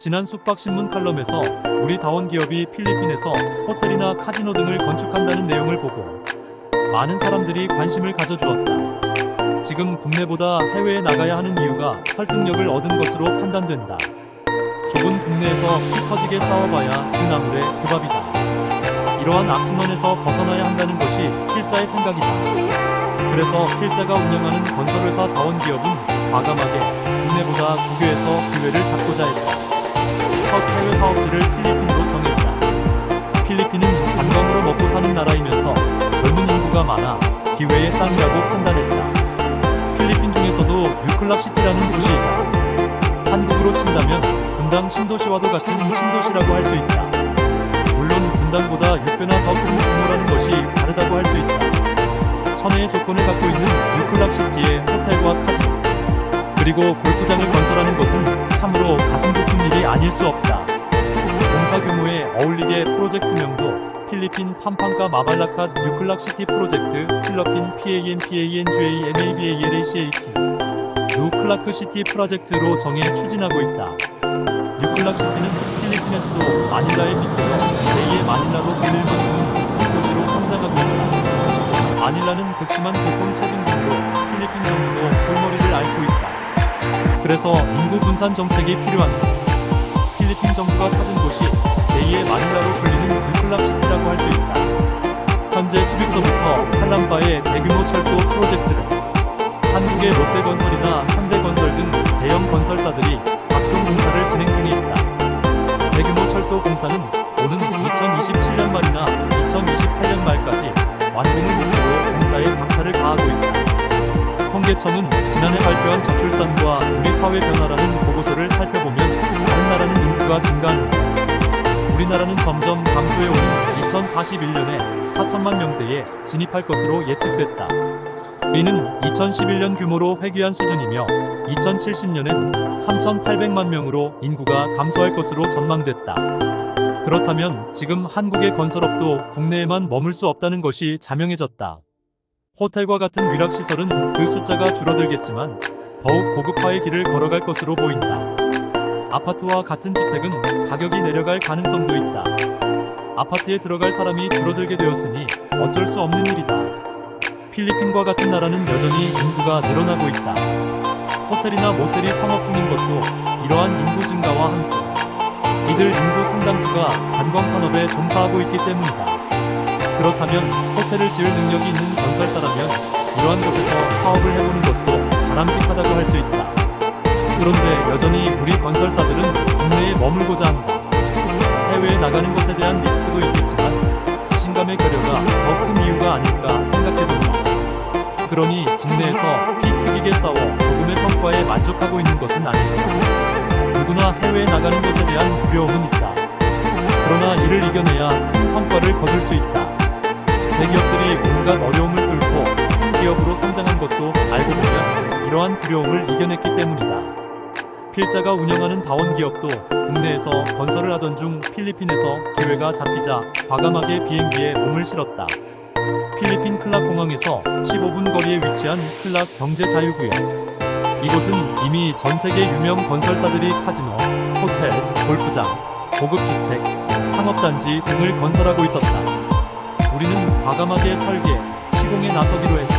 지난 숙박신문 칼럼에서 우리 다원 기업이 필리핀에서 호텔이나 카지노 등을 건축한다는 내용을 보고 많은 사람들이 관심을 가져주었다. 지금 국내보다 해외에 나가야 하는 이유가 설득력을 얻은 것으로 판단된다. 좁은 국내에서 피 터지게 싸워봐야 그 나물에 그 밥이다. 이러한 악순환에서 벗어나야 한다는 것이 필자의 생각이다. 그래서 필자가 운영하는 건설회사 다원 기업은 과감하게 국내보다 국외에서 기회를 잡고자 했다. 첫 해외 사업지를 필리핀으로 정했다. 필리핀은 관광으로 먹고 사는 나라이면서 젊은 인구가 많아 기회의 땅이라고 판단했다. 필리핀 중에서도 뉴클락시티라는 도시이다. 한국으로 친다면 분당 신도시와도 같은 신도시라고 할 수 있다. 물론 분당보다 6배나 더 큰 규모라는 것이 다르다고 할 수 있다. 천혜의 조건을 갖고 있는 뉴클락시티의 호텔과 카지노 그리고 골프장을 건설하는 것은 참으로 가슴 돋는 일이 아닐 수 없다. 공사 규모에 어울리게 프로젝트명도 필리핀 팜팡카 마발라카 뉴클락시티 프로젝트 필러핀 PANPANGAMABALACAT 뉴클라크시티 프로젝트로 정해 추진하고 있다. 뉴클락시티는 필리핀에서도 마닐라에 빗대어 제2의 마닐라로 불릴 만큼 도시로 성장하고 있다. 마닐라는 극심한 교통체증 등으로 필리핀 정부도 골머리를 앓고 있다. 그래서 인구 분산 정책이 필요한다. 필리핀 정부가 찾은 곳이 제2의 마닐라로 불리는 뉴클락시티라고 할 수 있다. 현재 수빅서부터 칼람바의 대규모 철도 프로젝트를 한국의 롯데건설이나 현대건설 등 대형 건설사들이 각종 공사를 진행 중에 있다. 대규모 철도 공사는 오는 2027년 말이나 2028년 말까지 완공을 목표로 공사에 박차를 가하고 있다. 통계청은 지난해 발표한 저출산과 우리 사회 변화라는 보고서를 살펴보면 다른 나라는 인구가 증가하는데 우리나라는 점점 감소해오는 2041년에 4천만 명대에 진입할 것으로 예측됐다. 이는 2011년 규모로 회귀한 수준이며 2070년엔 3,800만 명으로 인구가 감소할 것으로 전망됐다. 그렇다면 지금 한국의 건설업도 국내에만 머물 수 없다는 것이 자명해졌다. 호텔과 같은 위락시설은 그 숫자가 줄어들겠지만 더욱 고급화의 길을 걸어갈 것으로 보인다. 아파트와 같은 주택은 가격이 내려갈 가능성도 있다. 아파트에 들어갈 사람이 줄어들게 되었으니 어쩔 수 없는 일이다. 필리핀과 같은 나라는 여전히 인구가 늘어나고 있다. 호텔이나 모텔이 성업 중인 것도 이러한 인구 증가와 함께 이들 인구 상당수가 관광산업에 종사하고 있기 때문이다. 그렇다면 호텔을 지을 능력이 있는 건설사라면 이러한 곳에서 사업을 해보는 것도 바람직하다고 할 수 있다. 그런데 여전히 우리 건설사들은 국내에 머물고자 한다. 해외에 나가는 것에 대한 리스크도 있겠지만 자신감의 결여가 더 큰 이유가 아닐까 생각해본다. 그러니 국내에서 피 튀기게 싸워 조금의 성과에 만족하고 있는 것은 아니다. 누구나 해외에 나가는 것에 대한 두려움은 있다. 그러나 이를 이겨내야 큰 성과를 거둘 수 있다. 대기업들이 온갖 어려움을 뚫고 큰 기업으로 성장한 것도 알고 보면 이러한 두려움을 이겨냈기 때문이다. 필자가 운영하는 다원 기업도 국내에서 건설을 하던 중 필리핀에서 기회가 잡히자 과감하게 비행기에 몸을 실었다. 필리핀 클락 공항에서 15분 거리에 위치한 클락 경제자유구역. 이곳은 이미 전 세계 유명 건설사들이 카지노, 호텔, 골프장, 고급주택, 상업단지 등을 건설하고 있었다. 우리는 과감하게 설계, 시공에 나서기로 했다.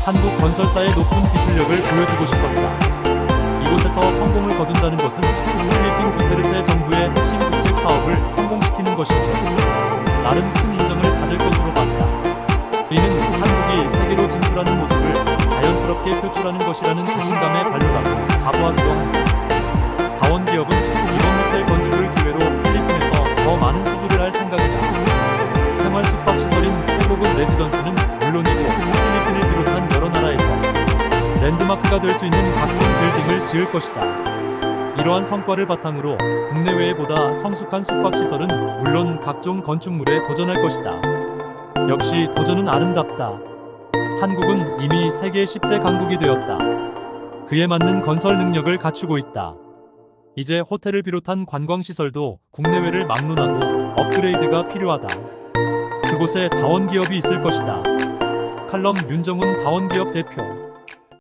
한국 건설사의 높은 기술력을 보여주고 싶었다. 이곳에서 성공을 거둔다는 것은 필리핀 두테르테 정부의 핵심 국책 사업을 성공시키는 것이죠. 나름 큰 인정을 받을 것으로 봤다. 이는 한국이 세계로 진출하는 모습을 자연스럽게 표출하는 것이라는 자신감에 발돋았고 자부하기도 한다. 다원 기업은 이번 호텔 건축을 기회로 필리핀에서 더 많은 수주를 할 생각이다. 생활 숙박시설인 태국은 레지던스는 물론이고 필리핀을 비롯한 여러 나라에서 랜드마크가 될 수 있는 각종 빌딩을 지을 것이다. 이러한 성과를 바탕으로 국내외보다 성숙한 숙박시설은 물론 각종 건축물에 도전할 것이다. 역시 도전은 아름답다. 한국은 이미 세계 10대 강국이 되었다. 그에 맞는 건설 능력을 갖추고 있다. 이제 호텔을 비롯한 관광시설도 국내외를 막론하고 업그레이드가 필요하다. 그곳에 다원 기업이 있을 것이다. 칼럼 윤정훈 다원 기업 대표.